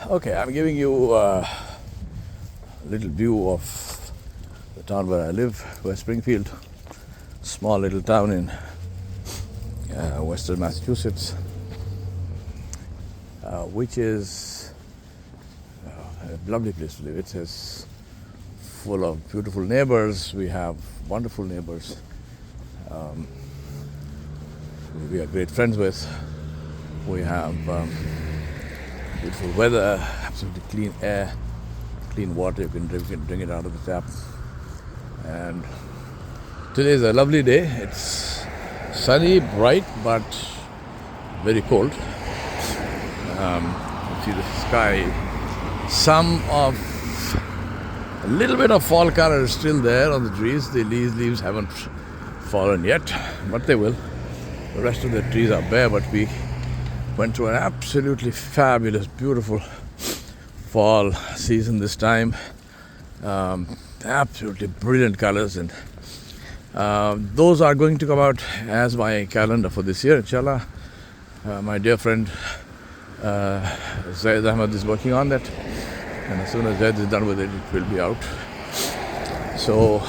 Okay, I'm giving you a little view of the town where I live, West Springfield, small little town in western Massachusetts, which is a lovely place to live. It is full of beautiful neighbors. We have wonderful neighbors we are great friends with. We have beautiful weather, absolutely clean air, clean water. You can drink it out of the tap. And today is a lovely day. It's sunny, bright, but very cold. You see the sky. A little bit of fall color is still there on the trees. The leaves haven't fallen yet, but they will. The rest of the trees are bare, but we went through an absolutely fabulous, beautiful fall season this time. Absolutely brilliant colors, and those are going to come out as my calendar for this year, inshallah. My dear friend Zaid Ahmed is working on that, and as soon as Zaid is done with it, it will be out. So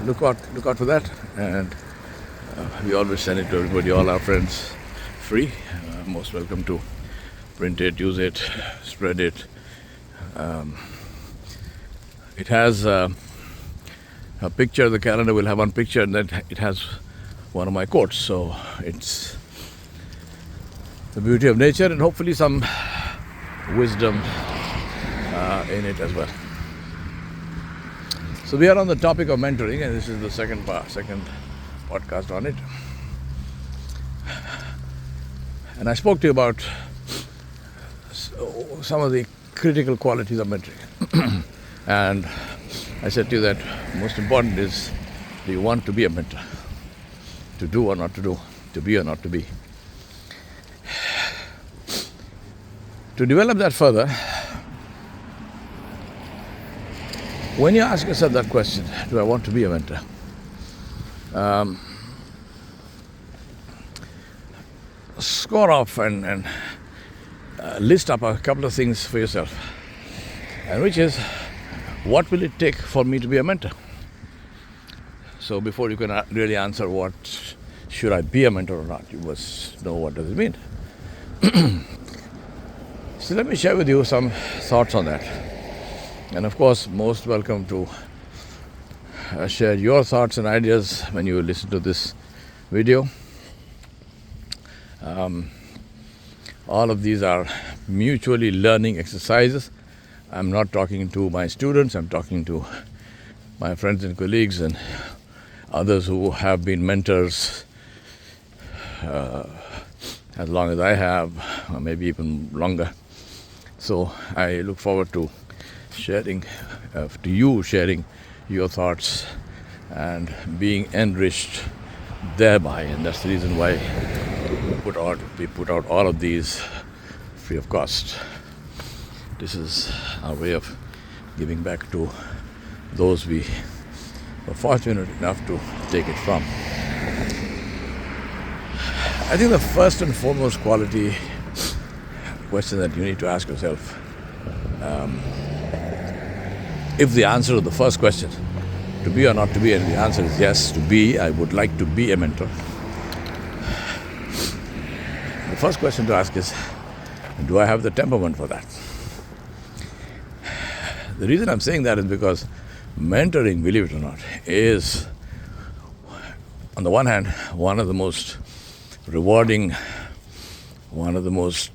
look out for that, and we always send it to everybody, all our friends, free. Most welcome to print it, use it, spread it. It has a picture. The calendar will have one picture, and then it has one of my quotes. So it's the beauty of nature, and hopefully some wisdom in it as well. So we are on the topic of mentoring, and this is the second podcast on it. And I spoke to you about some of the critical qualities of mentoring. And I said to you that most important is, do you want to be a mentor? To do or not to do? To be or not to be? To develop that further, when you ask yourself that question, do I want to be a mentor? Score off and list up a couple of things for yourself, and which is, what will it take for me to be a mentor? So before you can really answer what should I be a mentor or not, you must know what does it mean. So let me share with you some thoughts on that, and of course most welcome to share your thoughts and ideas when you listen to this video. All of these are mutually learning exercises. I'm not talking to my students, I'm talking to my friends and colleagues and others who have been mentors as long as I have, or maybe even longer. So I look forward to sharing your thoughts and being enriched thereby, and that's the reason why we put out all of these free of cost. This is our way of giving back to those we were fortunate enough to take it from. I think the first and foremost question that you need to ask yourself, if the answer to the first question, to be or not to be, and the answer is yes, to be, I would like to be a mentor. The first question to ask is, do I have the temperament for that? The reason I'm saying that is because mentoring, believe it or not, is, on the one hand, one of the most rewarding, one of the most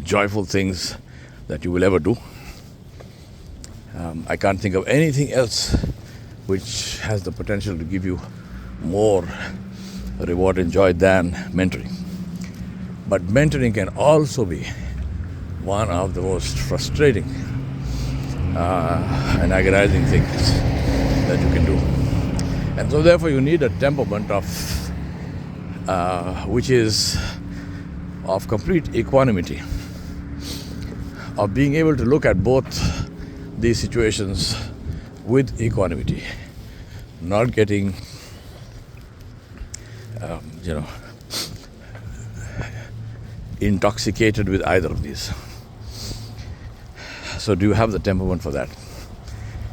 joyful things that you will ever do. I can't think of anything else which has the potential to give you more reward and joy than mentoring. But mentoring can also be one of the most frustrating and agonizing things that you can do. And so therefore you need a temperament which is of complete equanimity, of being able to look at both these situations with equanimity, not getting intoxicated with either of these. So do you have the temperament for that?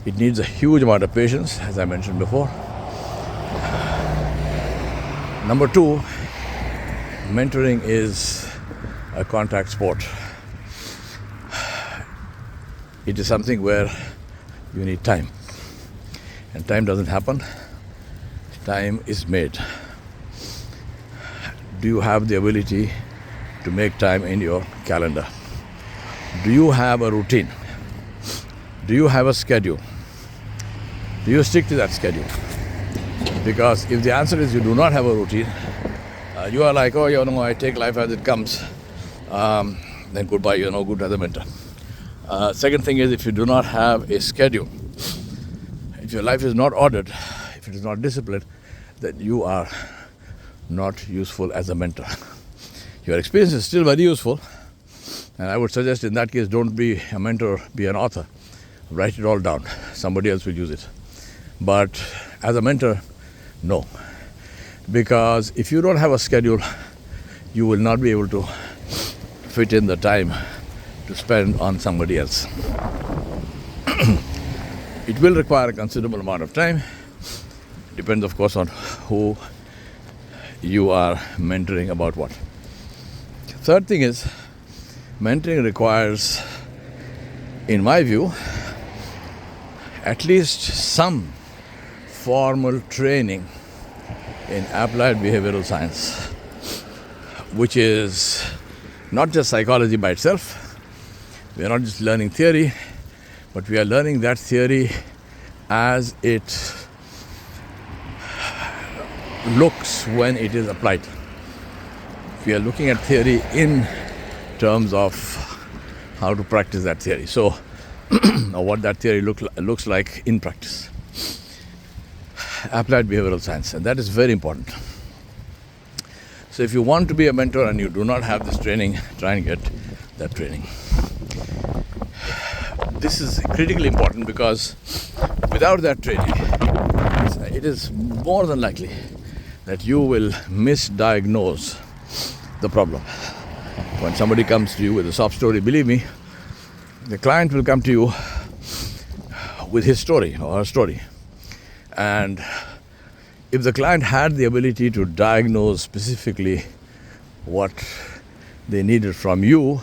It needs a huge amount of patience, as I mentioned before. Number two, mentoring is a contact sport. It is something where you need time. And time doesn't happen. Time is made. Do you have the ability to make time in your calendar? Do you have a routine? Do you have a schedule? Do you stick to that schedule? Because if the answer is you do not have a routine, you are like, oh, I take life as it comes, then goodbye, you're no good as a mentor. Second thing is, if you do not have a schedule, if your life is not ordered, if it is not disciplined, then you are not useful as a mentor. Your experience is still very useful, and I would suggest in that case, don't be a mentor, be an author. Write it all down. Somebody else will use it. But as a mentor, no. Because if you don't have a schedule, you will not be able to fit in the time to spend on somebody else. It will require a considerable amount of time. Depends, of course, on who you are mentoring about what. Third thing is, mentoring requires, in my view, at least some formal training in applied behavioral science, which is not just psychology by itself. We are not just learning theory, but we are learning that theory as it looks when it is applied. We are looking at theory in terms of how to practice that theory. So, or what that theory looks like in practice. Applied behavioral science, and that is very important. So if you want to be a mentor and you do not have this training, try and get that training. This is critically important because without that training, it is more than likely that you will misdiagnose the problem. When somebody comes to you with a sob story, believe me, the client will come to you with his story or her story. And if the client had the ability to diagnose specifically what they needed from you,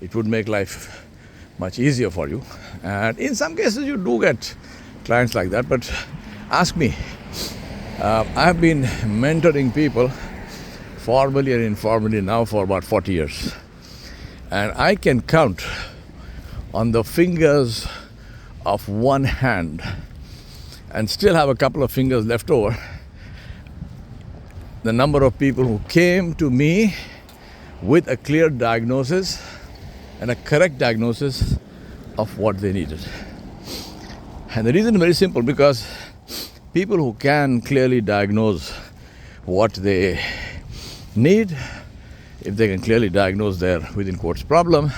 it would make life much easier for you. And in some cases you do get clients like that, but ask me. I've been mentoring people formally and informally now for about 40 years. And I can count on the fingers of one hand and still have a couple of fingers left over, the number of people who came to me with a clear diagnosis and a correct diagnosis of what they needed. And the reason is very simple, because people who can clearly diagnose what they need, if they can clearly diagnose their, within quotes, problem,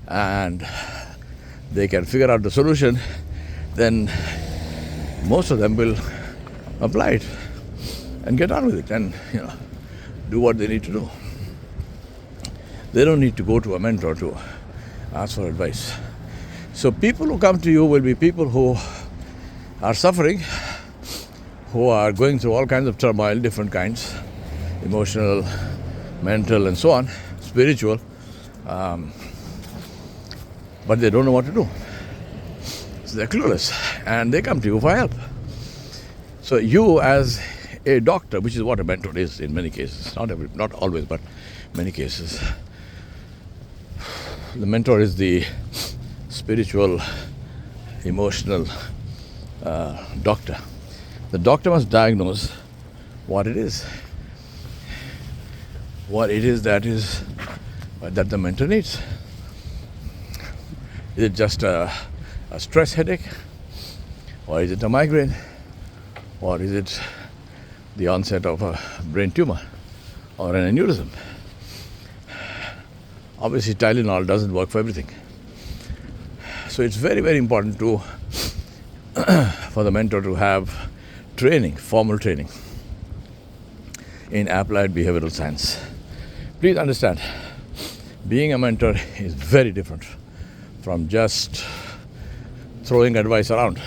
and they can figure out the solution, then most of them will apply it and get on with it and do what they need to do. They don't need to go to a mentor to ask for advice. So people who come to you will be people who are suffering, who are going through all kinds of turmoil, different kinds, emotional, mental, and so on, spiritual, but they don't know what to do. So they're clueless, and they come to you for help. So you, as a doctor, which is what a mentor is in many cases, not always, but many cases, the mentor is the spiritual, emotional doctor. The doctor must diagnose what it is that the mentor needs. Is it just a stress headache, or is it a migraine, or is it the onset of a brain tumor or an aneurysm? Obviously, Tylenol doesn't work for everything. So it's very, very important for the mentor to have training, formal training in applied behavioral science. Please understand, Being a mentor is very different from just throwing advice around.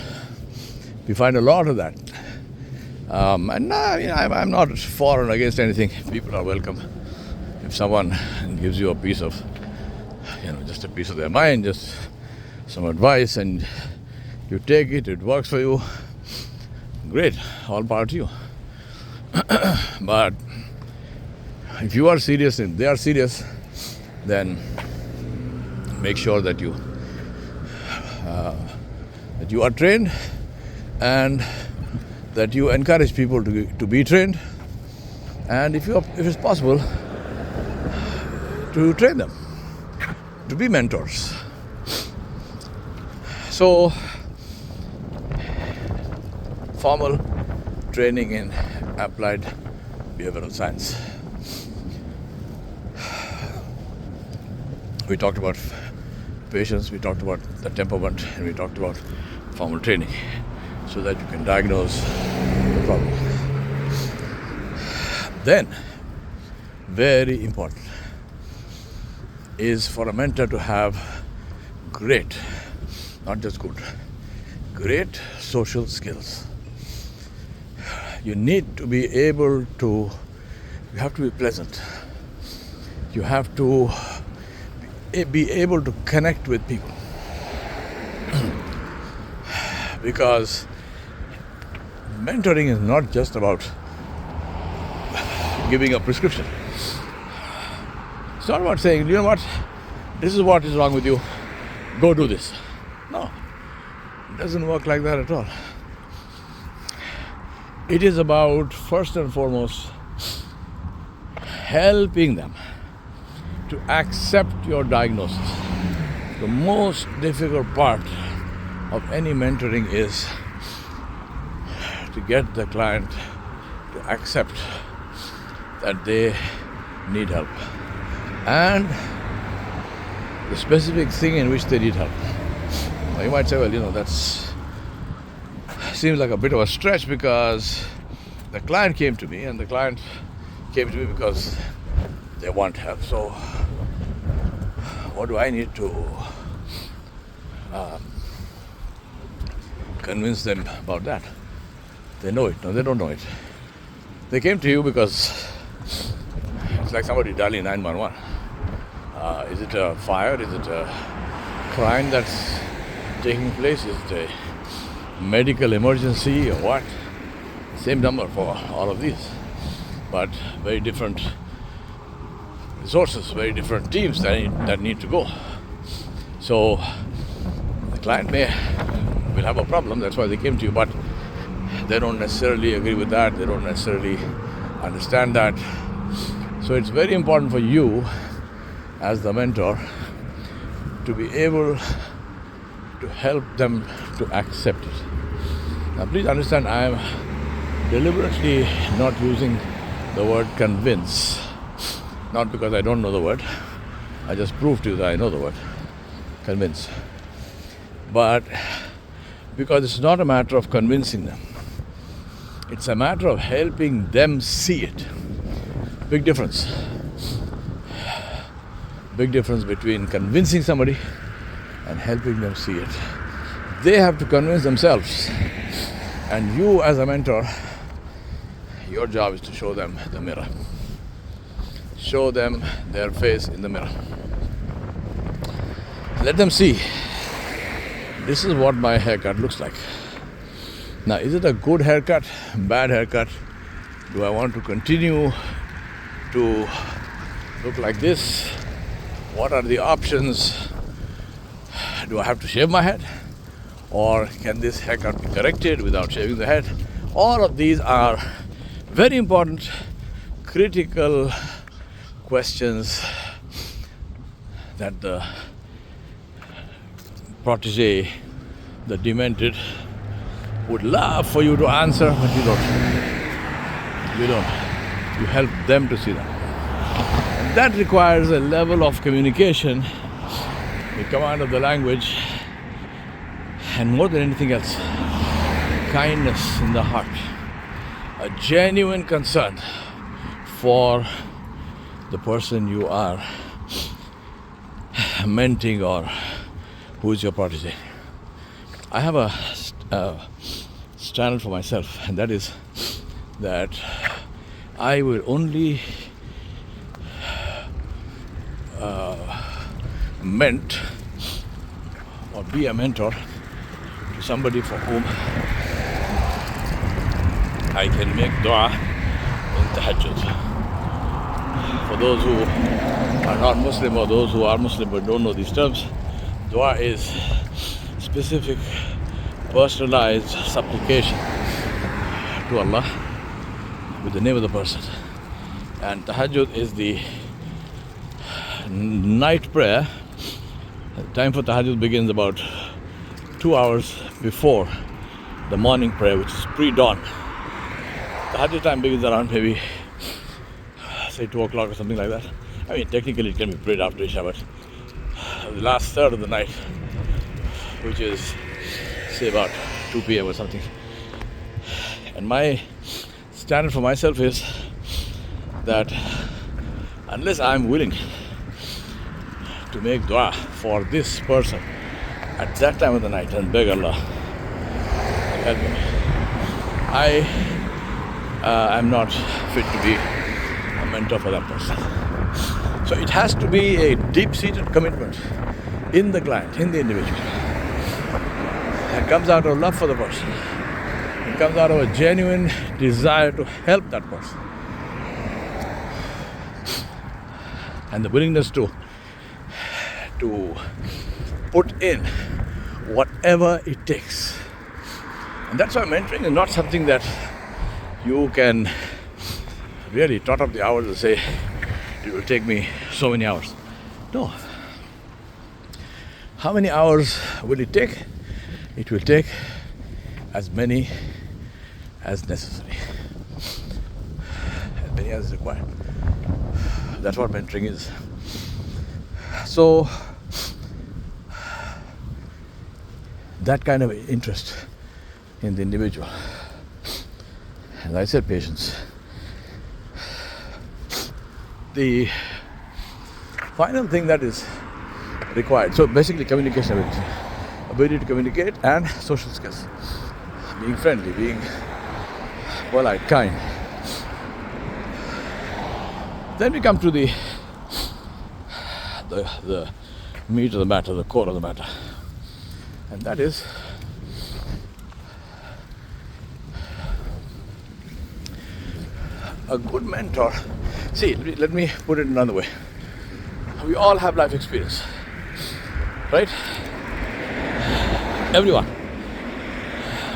We find a lot of that. I'm not for or against anything. People are welcome. If someone gives you a piece of, just a piece of their mind, just some advice, and you take it, it works for you, great, all power to you. But if you are serious and they are serious, then make sure that you are trained, and that you encourage people to be trained, and if it's possible, to train them to be mentors. So, formal training in applied behavioral science. We talked about patience, we talked about the temperament, and we talked about formal training so that you can diagnose the problem. Then, very important is for a mentor to have great, not just good, great social skills. You need to be able to, you have to be pleasant. You have to be able to connect with people. Because mentoring is not just about giving a prescription. It's not about saying, you know what, this is what is wrong with you, go do this. No, it doesn't work like that at all. It is about, first and foremost, helping them to accept your diagnosis. The most difficult part of any mentoring is to get the client to accept that they need help and the specific thing in which they need help. Now you might say, well, that's seems like a bit of a stretch, because the client came to me, and the client came to me because they want help. So what do I need to convince them about that? They know it. No, they don't know it. They came to you because it's like somebody dialing 911. Is it a fire? Is it a crime that's taking place? Is it a medical emergency or what? Same number for all of these, but very different resources, very different teams that need to go. So the client will have a problem, that's why they came to you, but they don't necessarily agree with that, they don't necessarily understand that. So it's very important for you as the mentor to be able to help them to accept it. Now please understand, I am deliberately not using the word convince, not because I don't know the word, I just proved to you that I know the word convince, but because it's not a matter of convincing them, it's a matter of helping them see it. Big difference. Big difference between convincing somebody and helping them see it. They have to convince themselves, and you as a mentor, your job is to show them the mirror. Show them their face in the mirror. Let them see, this is what my haircut looks like. Now, is it a good haircut, bad haircut? Do I want to continue to look like this? What are the options? Do I have to shave my head? Or can this haircut be corrected without shaving the head? All of these are very important, critical questions that the protege, the demented, would love for you to answer, but you don't. You don't. You help them to see that. And that requires a level of communication, the command of the language, and more than anything else, kindness in the heart, a genuine concern for the person you are mentoring or who is your protege. I have a standard for myself, and that is that I will only ment or be a mentor to somebody for whom I can make dua in tahajjud. For those who are not Muslim or those who are Muslim but don't know these terms, dua is specific, personalized supplication to Allah with the name of the person. And tahajjud is the night prayer. The time for tahajjud begins about 2 hours before the morning prayer, which is pre-dawn. Tahajjud time begins around maybe say 2 o'clock or something like that. I mean, technically it can be prayed after Isha, but the last third of the night, which is say about 2 p.m. or something. And my standard for myself is that unless I'm willing to make dua for this person at that time of the night and beg Allah to help me, I am not fit to be a mentor for that person. So it has to be a deep-seated commitment in the client, in the individual. It comes out of love for the person. It comes out of a genuine desire to help that person. And the willingness to put in whatever it takes. And that's why mentoring is not something that you can really tot up the hours and say, it will take me so many hours. No. How many hours will it take? It will take as many as necessary. As many as required. That's what mentoring is. So, that kind of interest in the individual. As I said, patience. The final thing that is required, so basically communication ability to communicate and social skills. Being friendly, being polite, kind. Then we come to the meat of the matter, the core of the matter. And that is a good mentor. See, let me put it another way. We all have life experience, right? Everyone.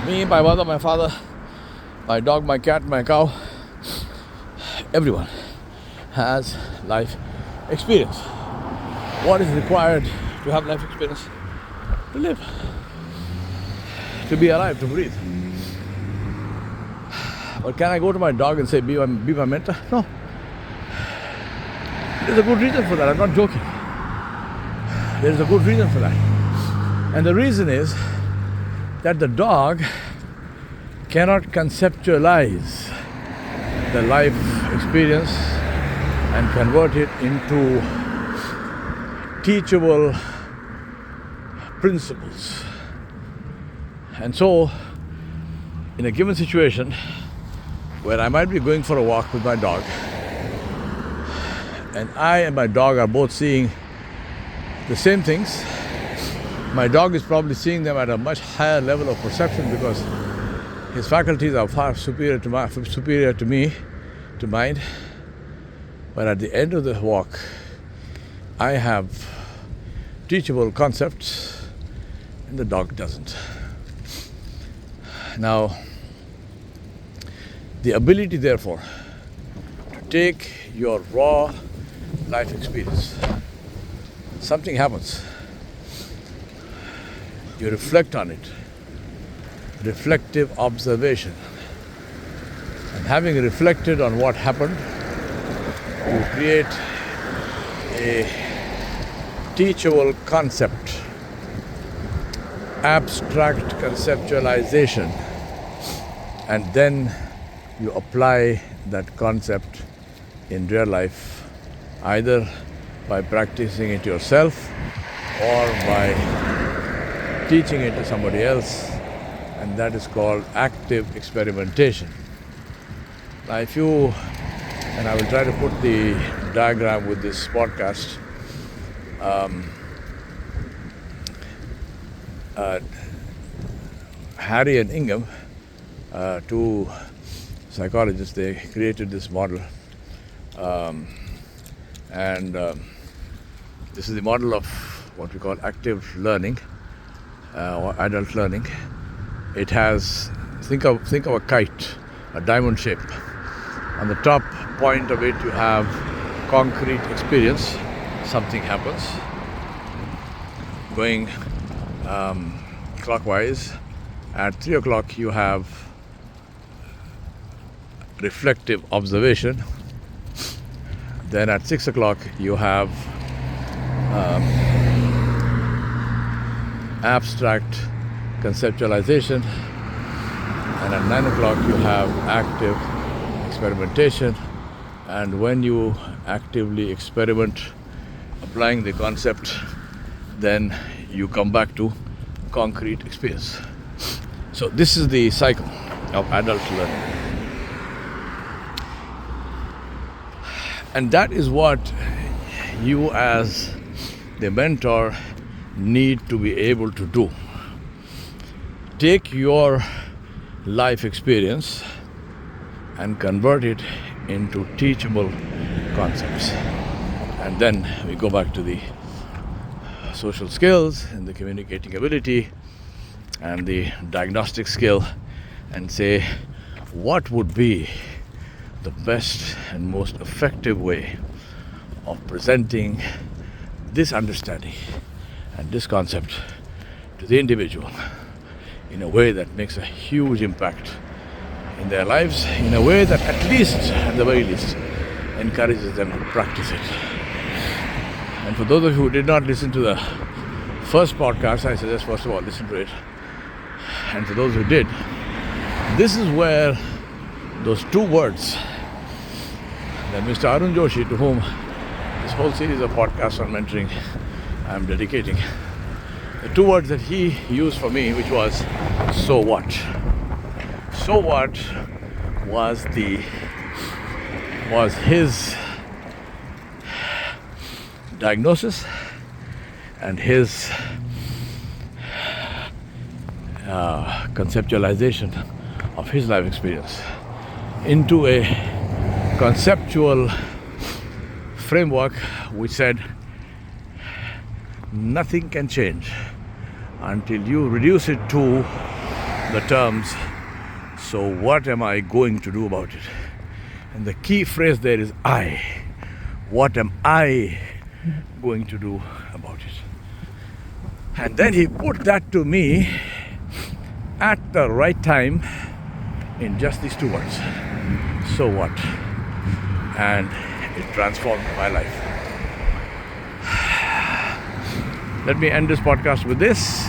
Me, my mother, my father, my dog, my cat, my cow. Everyone has life experience. What is required to have life experience? To live, to be alive, to breathe. But can I go to my dog and say, be my mentor? No. There's a good reason for that. I'm not joking. There's a good reason for that. And the reason is that the dog cannot conceptualize the life experience and convert it into teachable principles. And so, in a given situation where I might be going for a walk with my dog, and I and my dog are both seeing the same things, my dog is probably seeing them at a much higher level of perception because his faculties are far superior to me, to mine. But at the end of the walk, I have teachable concepts and the dog doesn't. Now, the ability, therefore, to take your raw life experience, something happens, you reflect on it, reflective observation. And having reflected on what happened, you create a teachable concept, abstract conceptualization, and then you apply that concept in real life, either by practicing it yourself or by teaching it to somebody else, and that is called active experimentation. Now, if you, and I will try to put the diagram with this podcast, Harry and Ingham, two psychologists, they created this model, and this is the model of what we call active learning or adult learning. It has, think of a kite, a diamond shape. On the top point of it you have concrete experience, something happens. Going clockwise, at 3 o'clock you have reflective observation. Then at 6 o'clock you have abstract conceptualization, and at 9 o'clock you have active experimentation. And when you actively experiment applying the concept, then you come back to concrete experience. So this is the cycle of adult learning, and that is what you as the mentor need to be able to do. Take your life experience and convert it into teachable concepts. And then we go back to the social skills and the communicating ability and the diagnostic skill and say, what would be the best and most effective way of presenting this understanding and this concept to the individual in a way that makes a huge impact in their lives, in a way that at the very least, encourages them to practice it. And for those of you who did not listen to the first podcast, I suggest first of all listen to it. And for those who did, this is where those two words that Mr. Arun Joshi, to whom this whole series of podcasts on mentoring I'm dedicating, the two words that he used for me, which was so what. So what was his diagnosis and his conceptualization of his life experience into a conceptual framework which said nothing can change until you reduce it to the terms, so what am I going to do about it? And the key phrase there is I. What am I going to do about it? And then he put that to me at the right time in just these two words. So what? And it transformed my life. Let me end this podcast with this.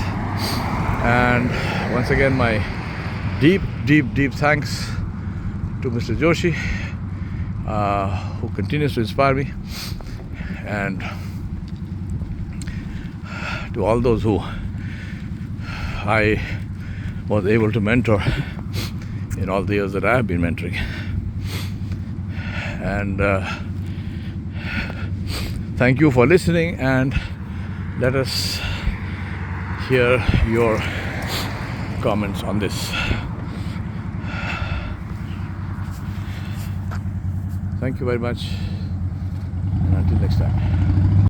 And once again, my deep thanks to Mr. Joshi, who continues to inspire me, and to all those who I was able to mentor in all the years that I have been mentoring. And thank you for listening, and let us hear your comments on this. Thank you very much, and until next time.